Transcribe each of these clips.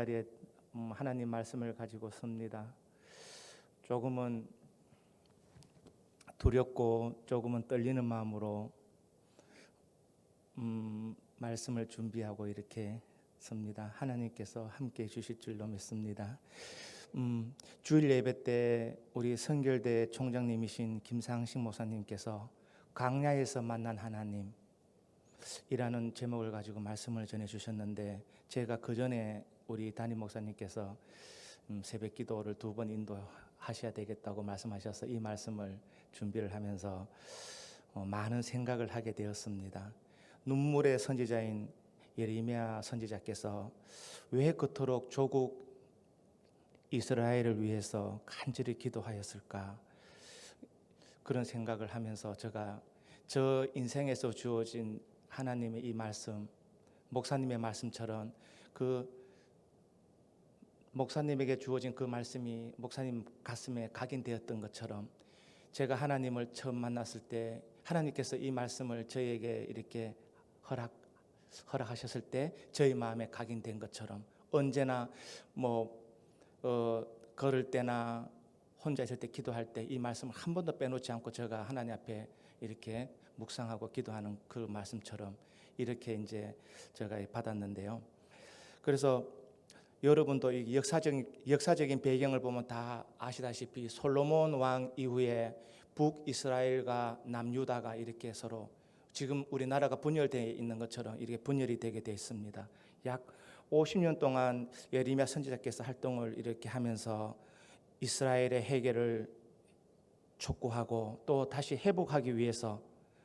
자리에 하나님 말씀을 가지고 섭니다. 조금은 두렵고 조금은 떨리는 마음으로 말씀을 준비하고 이렇게 섭니다. 하나님께서 함께 해주실 줄로 믿습니다. 주일 예배 때 우리 성결대 총장님이신 김상식 목사님께서 광야에서 만난 하나님 이라는 제목을 가지고 말씀을 전해주셨는데, 제가 그 전에 우리 담임 목사님께서 새벽 기도를 2번 인도하셔야 되겠다고 말씀하셔서 이 말씀을 준비를 하면서 많은 생각을 하게 되었습니다. 눈물의 선지자인 예레미야 선지자께서 왜 그토록 조국 이스라엘을 위해서 간절히 기도하였을까, 그런 생각을 하면서 제가 저 인생에서 주어진 하나님의 이 말씀, 목사님의 말씀처럼 그 목사님에게 주어진 그 말씀이 목사님 가슴에 각인되었던 것처럼, 제가 하나님을 처음 만났을 때 하나님께서 이 말씀을 저에게 이렇게 허락하셨을 때 저희 마음에 각인된 것처럼, 언제나 걸을 때나 혼자 있을 때 기도할 때 이 말씀을 한 번도 빼놓지 않고 제가 하나님 앞에 이렇게 묵상하고 기도하는 그 말씀처럼 이렇게 이제 제가 받았는데요. 그래서 여러분도 이 역사적인 배경을 보면 다 아시다시피 솔로몬 왕 이후에 북이스라엘과 남유다가 이렇게 서로 지금 우리나라가 분열되어 있는 것처럼 이렇게 분열이 되게 되어 있습니다. 약 50년 동안 예레미야 선지자께서 활동을 이렇게 하면서 이스라엘의 해결을 촉구하고 또 다시 회복하기 위해서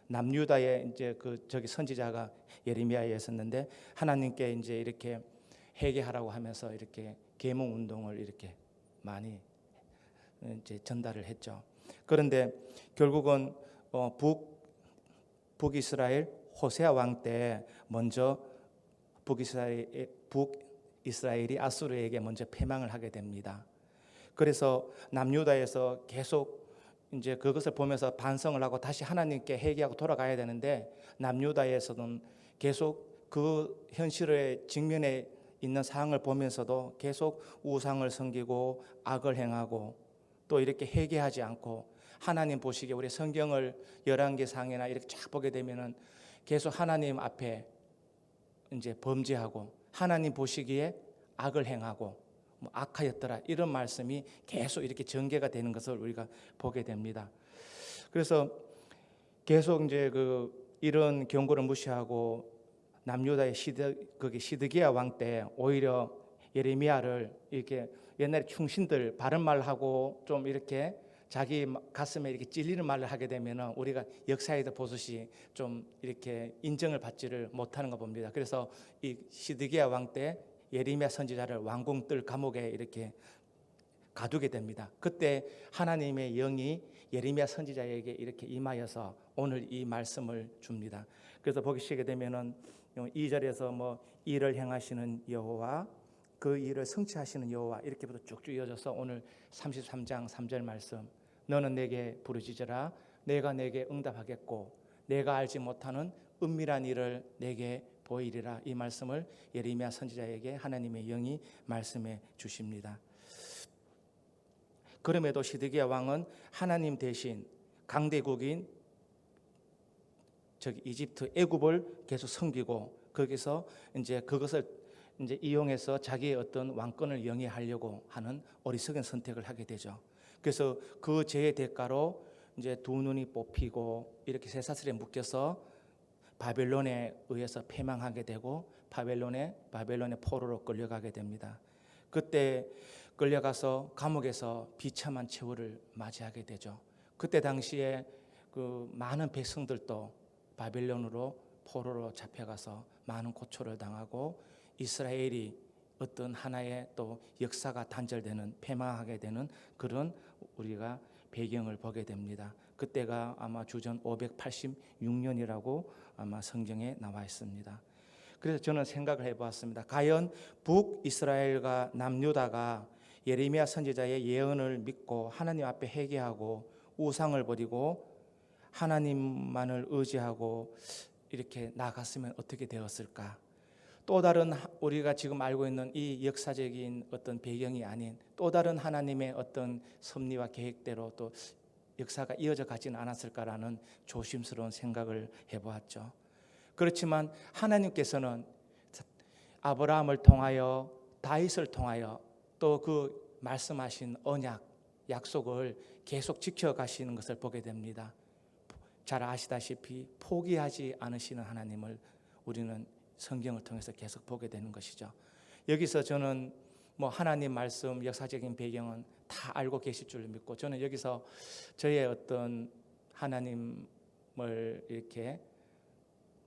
남유다의 이제 저기 선지자가 예레미야였었는데, 하나님께 이제 이렇게 회개하라고 하면서 이렇게 계몽 운동을 이렇게 많이 이제 전달을 했죠. 그런데 결국은 북이스라엘 호세아 왕 때 먼저 북이스라엘이 아수르에게 먼저 패망을 하게 됩니다. 그래서 남유다에서 계속 이제 그것을 보면서 반성을 하고 다시 하나님께 회개하고 돌아가야 되는데, 남유다에서는 계속 그 현실의 직면에 있는 상황을 보면서도 계속 우상을 섬기고 악을 행하고 또 이렇게 회개하지 않고, 하나님 보시기에 우리 성경을 11개상이나 이렇게 쫙 보게 되면은 계속 하나님 앞에 이제 범죄하고 하나님 보시기에 악을 행하고 악하였더라, 이런 말씀이 계속 이렇게 전개가 되는 것을 우리가 보게 됩니다. 그래서 계속 이제 이런 경고를 무시하고 남유다의 시드기야 왕 때 오히려 예레미야를 이렇게 옛날에 충신들 바른 말하고 좀 이렇게 자기 가슴에 이렇게 찔리는 말을 하게 되면은 우리가 역사에도 보듯이 좀 이렇게 인정을 받지를 못하는 거 봅니다. 그래서 이 시드기야 왕 때 예레미야 선지자를 왕궁 뜰 감옥에 이렇게 가두게 됩니다. 그때 하나님의 영이 예레미야 선지자에게 이렇게 임하여서 오늘 이 말씀을 줍니다. 그래서 보시게 되면은 2절에서 일을 행하시는 여호와, 그 일을 성취하시는 여호와, 이렇게부터 쭉쭉 이어져서 오늘 33장 3절 말씀, 너는 내게 부르짖으라 내가 내게 응답하겠고 내가 알지 못하는 은밀한 일을 내게 보이리라, 이 말씀을 예레미야 선지자에게 하나님의 영이 말씀해 주십니다. 그럼에도 시드기야 왕은 하나님 대신 강대국인 이집트 애굽을 계속 섬기고 거기서 이제 그것을 이제 이용해서 자기의 어떤 왕권을 영위하려고 하는 어리석은 선택을 하게 되죠. 그래서 그 죄의 대가로 이제 2눈이 뽑히고 이렇게 쇠사슬에 묶여서 바벨론에 의해서 패망하게 되고 바벨론의 포로로 끌려가게 됩니다. 그때 끌려가서 감옥에서 비참한 최후를 맞이하게 되죠. 그때 당시에 그 많은 백성들도 바벨론으로 포로로 잡혀가서 많은 고초를 당하고 이스라엘이 어떤 하나의 또 역사가 단절되는, 패망하게 되는 그런 우리가 배경을 보게 됩니다. 그때가 아마 주전 586년이라고 아마 성경에 나와 있습니다. 그래서 저는 생각을 해보았습니다. 과연 북이스라엘과 남유다가 예레미야 선지자의 예언을 믿고 하나님 앞에 회개하고 우상을 버리고 하나님만을 의지하고 이렇게 나갔으면 어떻게 되었을까? 또 다른 우리가 지금 알고 있는 이 역사적인 어떤 배경이 아닌 또 다른 하나님의 어떤 섭리와 계획대로 또 역사가 이어져 가지는 않았을까라는 조심스러운 생각을 해보았죠. 그렇지만 하나님께서는 아브라함을 통하여 다윗을 통하여 또 그 말씀하신 언약, 약속을 계속 지켜가시는 것을 보게 됩니다. 잘 아시다시피 포기하지 않으시는 하나님을 우리는 성경을 통해서 계속 보게 되는 것이죠. 여기서 저는 뭐 하나님 말씀, 역사적인 배경은 다 알고 계실 줄 믿고, 저는 여기서 저의 어떤 하나님을 이렇게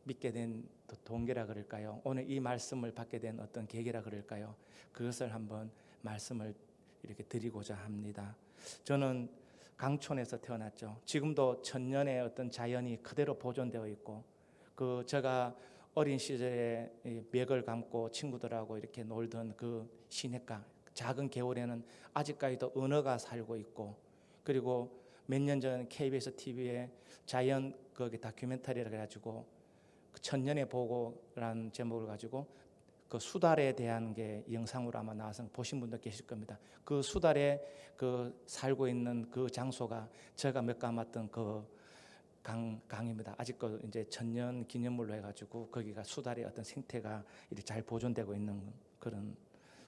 믿게 된 동기라 그럴까요? 오늘 이 말씀을 받게 된 어떤 계기라 그럴까요? 그것을 한번 말씀을 이렇게 드리고자 합니다. 저는 강촌에서 태어났죠. 지금도 천년의 어떤 자연이 그대로 보존되어 있고, 그 제가 어린 시절에 맥을 감고 친구들하고 이렇게 놀던 그 시냇가, 작은 개울에는 아직까지도 은어가 살고 있고, 그리고 몇 년 전 KBS TV에 자연 거기 다큐멘터리를 해가지고 그 천년의 보고라는 제목을 가지고 그 수달에 대한 게 영상으로 아마 나와서 보신 분도 계실 겁니다. 그 수달에 그 살고 있는 그 장소가 제가 몇 감았던 그 강입니다. 아직도 이제 천년 기념물로 해가지고 거기가 수달의 어떤 생태가 이렇게 잘 보존되고 있는 그런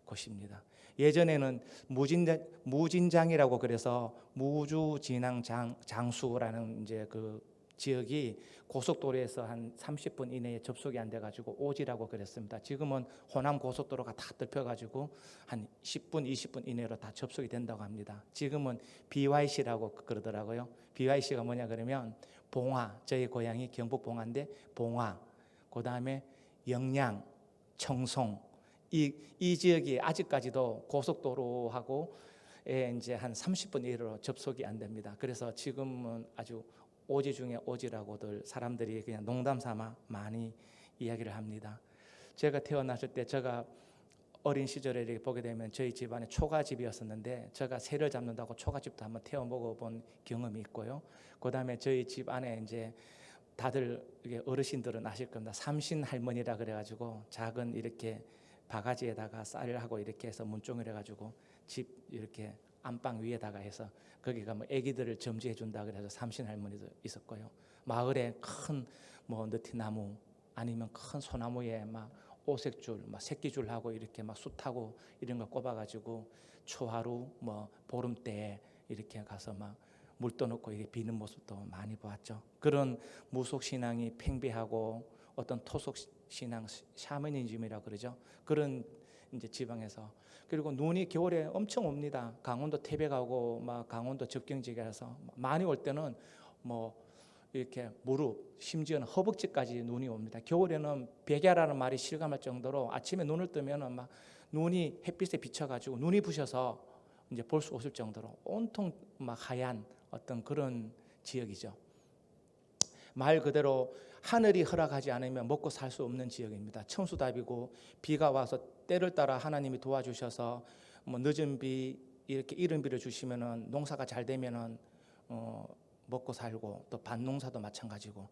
곳입니다. 예전에는 무진장이라고 그래서 무주진앙 장수라는 이제 그 지역이 고속도로에서 한 30분 이내에 접속이 안 돼가지고 오지라고 그랬습니다. 지금은 호남 고속도로가 다 뚫혀가지고 한 10분, 20분 이내로 다 접속이 된다고 합니다. 지금은 BYC라고 그러더라고요. BYC가 뭐냐 그러면 봉화, 저희 고향이 경북 봉화인데 봉화, 그 다음에 영양, 청송, 이 지역이 아직까지도 고속도로하고 이제 한 30분 이내로 접속이 안 됩니다. 그래서 지금은 아주 오지 중에 오지라고들 사람들이 그냥 농담 삼아 많이 이야기를 합니다. 제가 태어났을 때 제가 어린 시절에 이렇게 보게 되면 저희 집안에 초가집이었었는데 제가 새를 잡는다고 초가집도 한번 태워 먹어본 경험이 있고요. 그 다음에 저희 집 안에 이제 다들 어르신들은 아실 겁니다. 삼신 할머니라 그래가지고 작은 이렇게 바가지에다가 쌀을 하고 이렇게 해서 문종을 해가지고 집 이렇게 안방 위에다가 해서 거기가 뭐 아기들을 점지해 준다 그래서 삼신 할머니도 있었고요. 마을에 큰 뭐 느티나무 아니면 큰 소나무에 막 오색줄, 막 새끼줄 하고 이렇게 막 숯하고 이런 거 꼽아가지고 초하루 뭐 보름때에 이렇게 가서 막 물 떠놓고 이렇게 비는 모습도 많이 보았죠. 그런 무속 신앙이 팽배하고 어떤 토속 신앙, 샤머니즘이라 그러죠. 그런 이제 지방에서, 그리고 눈이 겨울에 엄청 옵니다. 강원도 태백하고 막 강원도 접경지대라서 많이 올 때는 뭐 이렇게 무릎, 심지어는 허벅지까지 눈이 옵니다. 겨울에는 백야라는 말이 실감할 정도로 아침에 눈을 뜨면은 막 눈이 햇빛에 비쳐가지고 눈이 부셔서 이제 볼 수 없을 정도로 온통 막 하얀 어떤 그런 지역이죠. 말 그대로 하늘이 허락하지 않으면 먹고 살 수 없는 지역입니다. 청수답이고 비가 와서 때를 따라 하나님이 도와주셔서 뭐 늦은 비 이렇게 이른 비를 주시면은 농사가 잘 되면은 먹고 살고, 또 밭농사도 마찬가지고,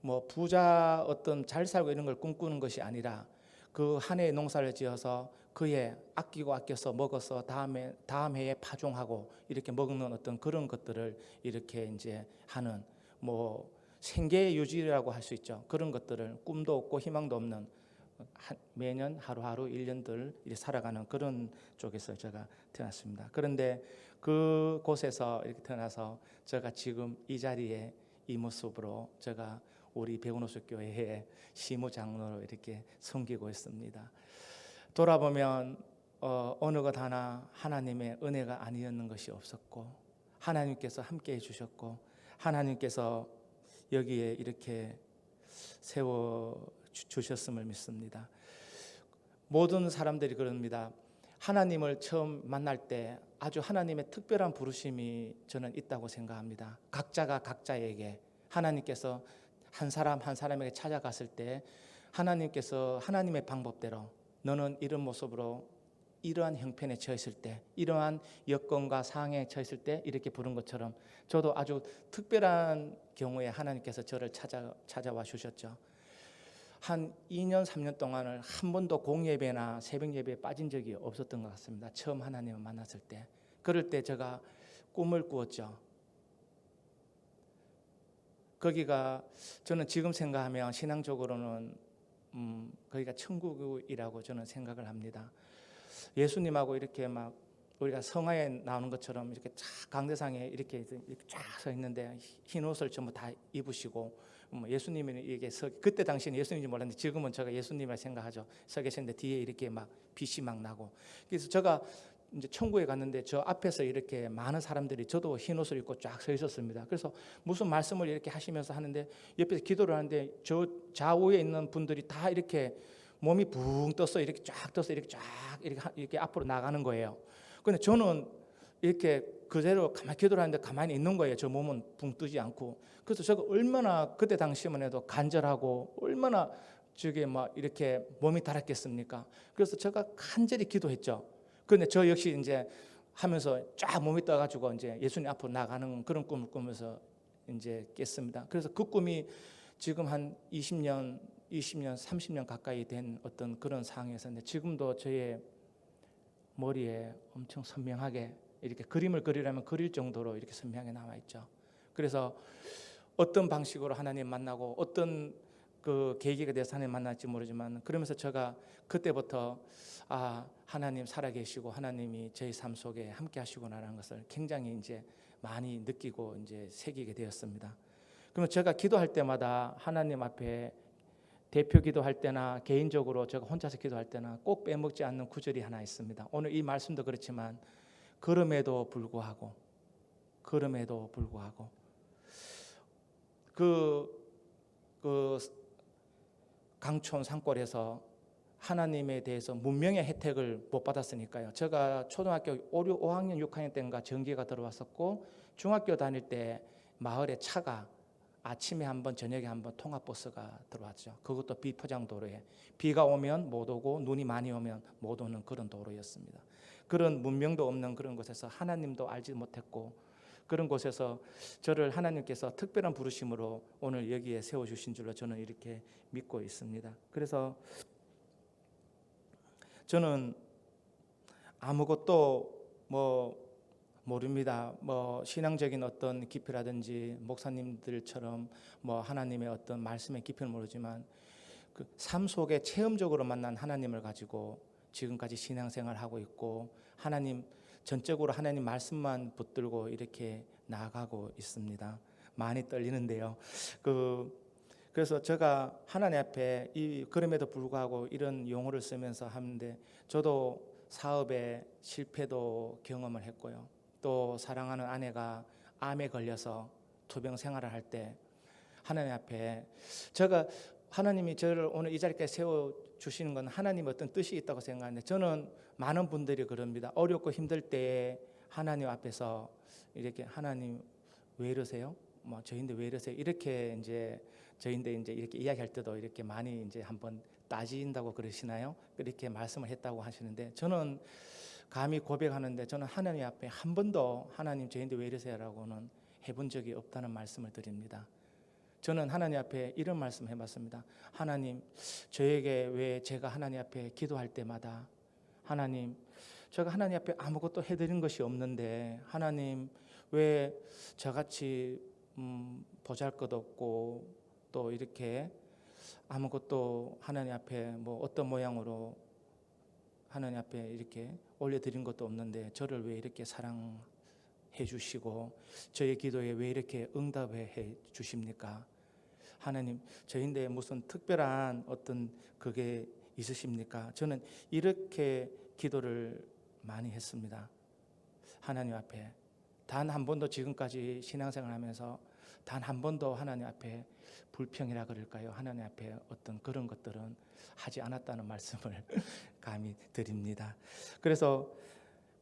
뭐 부자 어떤 잘 살고 이런 걸 꿈꾸는 것이 아니라 그 한 해의 농사를 지어서 그해 아끼고 아껴서 먹어서 다음 해에 파종하고 이렇게 먹는 어떤 그런 것들을 이렇게 이제 하는 뭐 생계 유지라고 할 수 있죠. 그런 것들을 꿈도 없고 희망도 없는 매년 하루하루 1년들 살아가는 그런 쪽에서 제가 태어났습니다. 그런데 그곳에서 이렇게 태어나서 제가 지금 이 자리에 이 모습으로 제가 우리 백운호수교회의 시무장로로 이렇게 섬기고 있습니다. 돌아보면 어느 것 하나 하나님의 은혜가 아니었는 것이 없었고, 하나님께서 함께해 주셨고, 하나님께서 여기에 이렇게 세워 주셨음을 믿습니다. 모든 사람들이 그럽니다. 하나님을 처음 만날 때 아주 하나님의 특별한 부르심이 저는 있다고 생각합니다. 각자가 각자에게 하나님께서 한 사람 한 사람에게 찾아갔을 때 하나님께서 하나님의 방법대로 너는 이런 모습으로 이러한 형편에 처했을 때, 이러한 여건과 상황에 처했을 때 이렇게 부른 것처럼 저도 아주 특별한 경우에 하나님께서 저를 찾아와 주셨죠. 한 2년 3년 동안을 한 번도 공예배나 새벽 예배에 빠진 적이 없었던 것 같습니다. 처음 하나님을 만났을 때. 그럴 때 제가 꿈을 꾸었죠. 거기가 저는 지금 생각하면 신앙적으로는 거기가 천국이라고 저는 생각을 합니다. 예수님하고 이렇게 막 우리가 성화에 나오는 것처럼 이렇게 쫙 강대상에 이렇게 쫙 서 있는데 흰 옷을 전부 다 입으시고 예수님이 이게 그때 당시에는 예수님인지 몰랐는데 지금은 제가 예수님을 생각하죠. 서 계셨는데 뒤에 이렇게 막 빛이 막 나고, 그래서 제가 이제 천국에 갔는데 저 앞에서 이렇게 많은 사람들이 저도 흰 옷을 입고 쫙 서 있었습니다. 그래서 무슨 말씀을 이렇게 하시면서 하는데 옆에서 기도를 하는데 저 좌우에 있는 분들이 다 이렇게 몸이 붕 떠서 이렇게 쫙 떠서 이렇게 쫙 이렇게 앞으로 나가는 거예요. 근데 저는 이렇게 그대로 가만히 기도를 하는데 가만히 있는 거예요. 저 몸은 붕 뜨지 않고. 그래서 제가 얼마나 그때 당시만 해도 간절하고 얼마나 저게 막 이렇게 몸이 달았겠습니까? 그래서 제가 간절히 기도했죠. 근데 저 역시 이제 하면서 쫙 몸이 떠가지고 이제 예수님 앞으로 나가는 그런 꿈을 꾸면서 이제 깼습니다. 그래서 그 꿈이 지금 한 20년, 30년 가까이 된 어떤 그런 상황이었는데 지금도 저의 머리에 엄청 선명하게 이렇게 그림을 그리려면 그릴 정도로 이렇게 선명하게 남아 있죠. 그래서 어떤 방식으로 하나님 만나고 어떤 그 계기가 돼서 하나님 만날지 모르지만, 그러면서 제가 그때부터 하나님 살아계시고 하나님이 저희 삶 속에 함께 하시구나라는 것을 굉장히 이제 많이 느끼고 이제 새기게 되었습니다. 그러면 제가 기도할 때마다 하나님 앞에 대표 기도할 때나 개인적으로 제가 혼자서 기도할 때나 꼭 빼먹지 않는 구절이 하나 있습니다. 오늘 이 말씀도 그렇지만 그럼에도 불구하고 그 강촌 산골에서 하나님에 대해서 문명의 혜택을 못 받았으니까요. 제가 초등학교 5학년 6학년 때인가 전기가 들어왔었고 중학교 다닐 때 마을에 차가 아침에 한 번 저녁에 한 번 통합버스가 들어왔죠. 그것도 비포장 도로에 비가 오면 못 오고 눈이 많이 오면 못 오는 그런 도로였습니다. 그런 문명도 없는 그런 곳에서 하나님도 알지 못했고 그런 곳에서 저를 하나님께서 특별한 부르심으로 오늘 여기에 세워주신 줄로 저는 이렇게 믿고 있습니다. 그래서 저는 아무것도 모릅니다. 신앙적인 어떤 깊이라든지 목사님들처럼 하나님의 어떤 말씀의 깊이는 모르지만 그 삶 속에 체험적으로 만난 하나님을 가지고 지금까지 신앙생활을 하고 있고 하나님 전적으로 하나님 말씀만 붙들고 이렇게 나아가고 있습니다. 많이 떨리는데요. 그래서 제가 하나님 앞에 그럼에도 불구하고 이런 용어를 쓰면서 하는데 저도 사업에 실패도 경험을 했고요. 또 사랑하는 아내가 암에 걸려서 투병 생활을 할 때 하나님 앞에 제가 하나님이 저를 오늘 이 자리까지 세워주시는 건 하나님의 어떤 뜻이 있다고 생각하는데 저는 많은 분들이 그럽니다. 어렵고 힘들 때 하나님 앞에서 이렇게 하나님 왜 이러세요? 저인데 왜 이러세요? 이렇게 이제 저인데 이제 이렇게 이야기할 때도 이렇게 많이 이제 한번 따진다고 그러시나요? 그렇게 말씀을 했다고 하시는데 저는 감히 고백하는데 저는 하나님 앞에 한 번도 하나님 저인데 왜 이러세요라고는 해본 적이 없다는 말씀을 드립니다. 저는 하나님 앞에 이런 말씀 해봤습니다. 하나님 저에게 왜 제가 하나님 앞에 기도할 때마다 하나님 제가 하나님 앞에 아무것도 해드린 것이 없는데 하나님 왜 저같이 보잘것없고 또 이렇게 아무것도 하나님 앞에 어떤 모양으로 하나님 앞에 이렇게 올려드린 것도 없는데 저를 왜 이렇게 사랑해 주시고 저의 기도에 왜 이렇게 응답해 주십니까? 하나님 저인데 무슨 특별한 어떤 그게 있으십니까? 저는 이렇게 기도를 많이 했습니다. 하나님 앞에 단 한 번도 지금까지 신앙생활 하면서 단 한 번도 하나님 앞에 불평이라 그럴까요? 하나님 앞에 어떤 그런 것들은 하지 않았다는 말씀을 감히 드립니다. 그래서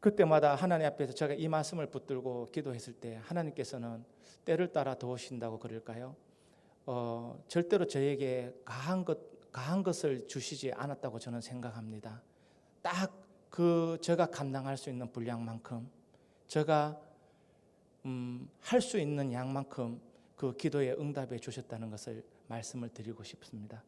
그때마다 하나님 앞에서 제가 이 말씀을 붙들고 기도했을 때 하나님께서는 때를 따라 도우신다고 그럴까요? 절대로 저에게 가한 것을 주시지 않았다고 저는 생각합니다. 딱 제가 감당할 수 있는 분량만큼 제가 할 수 있는 양만큼 그 기도에 응답해 주셨다는 것을 말씀을 드리고 싶습니다.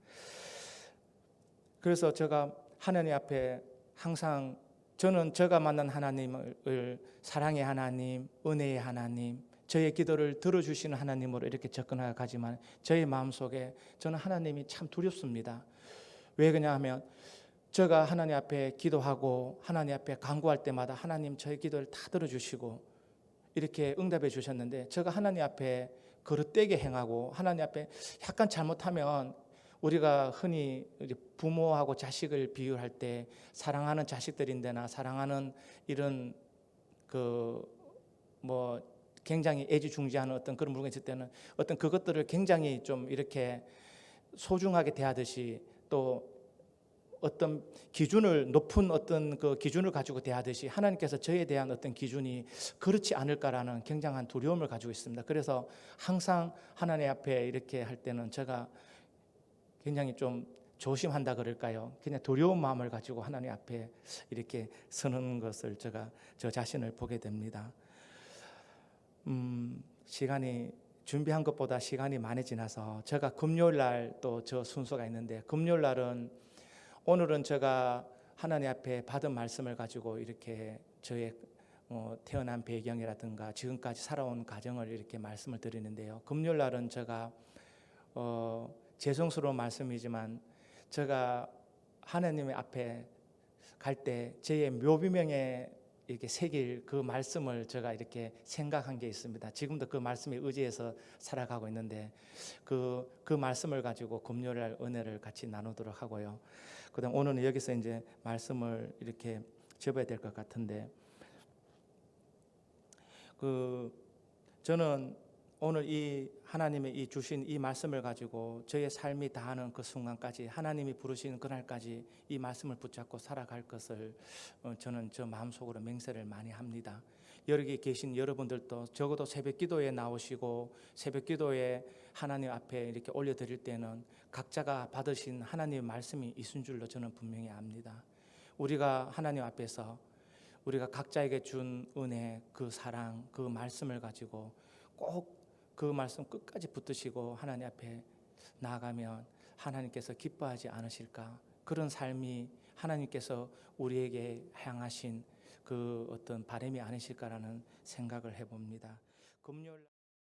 그래서 제가 하나님 앞에 항상 저는 제가 만난 하나님을 사랑의 하나님, 은혜의 하나님, 저의 기도를 들어주시는 하나님으로 이렇게 접근해 가지만 저의 마음속에 저는 하나님이 참 두렵습니다. 왜 그러냐 하면 제가 하나님 앞에 기도하고 하나님 앞에 간구할 때마다 하나님 저의 기도를 다 들어주시고 이렇게 응답해 주셨는데, 제가 하나님 앞에 거릇되게 행하고 하나님 앞에 약간 잘못하면, 우리가 흔히 부모하고 자식을 비유할 때 사랑하는 자식들인데나 사랑하는 이런 뭐 굉장히 애지중지하는 어떤 그런 물건이 있을 때는 어떤 그것들을 굉장히 좀 이렇게 소중하게 대하듯이, 또 어떤 기준을 높은 어떤 그 기준을 가지고 대하듯이 하나님께서 저에 대한 어떤 기준이 그렇지 않을까라는 굉장한 두려움을 가지고 있습니다. 그래서 항상 하나님 앞에 이렇게 할 때는 제가 굉장히 좀 조심한다 그럴까요? 그냥 두려운 마음을 가지고 하나님 앞에 이렇게 서는 것을 제가 저 자신을 보게 됩니다. 시간이 준비한 것보다 시간이 많이 지나서 제가 금요일 날 또 저 순서가 있는데, 금요일 날은 오늘은 제가 하나님 앞에 받은 말씀을 가지고 이렇게 저의 태어난 배경이라든가 지금까지 살아온 가정을 이렇게 말씀을 드리는데요. 금요일 날은 제가 죄송스러운 말씀이지만 제가 하나님의 앞에 갈 때 저의 묘비명에 이렇게 새길 그 말씀을 제가 이렇게 생각한 게 있습니다. 지금도 그 말씀에 의지해서 살아가고 있는데 그 말씀을 가지고 금요일 은혜를 같이 나누도록 하고요. 그다음 오늘은 여기서 이제 말씀을 이렇게 접어야 될 것 같은데, 저는 오늘 이 하나님의 이 주신 이 말씀을 가지고 저의 삶이 다하는 그 순간까지, 하나님이 부르시는 그날까지 이 말씀을 붙잡고 살아갈 것을 저는 저 마음속으로 맹세를 많이 합니다. 여기 계신 여러분들도 적어도 새벽 기도에 나오시고 새벽 기도에 하나님 앞에 이렇게 올려드릴 때는 각자가 받으신 하나님의 말씀이 있은 줄로 저는 분명히 압니다. 우리가 하나님 앞에서 우리가 각자에게 준 은혜, 그 사랑, 그 말씀을 가지고 꼭 그 말씀 끝까지 붙드시고 하나님 앞에 나아가면 하나님께서 기뻐하지 않으실까? 그런 삶이 하나님께서 우리에게 향하신 그 어떤 바람이 아니실까라는 생각을 해봅니다. 금요일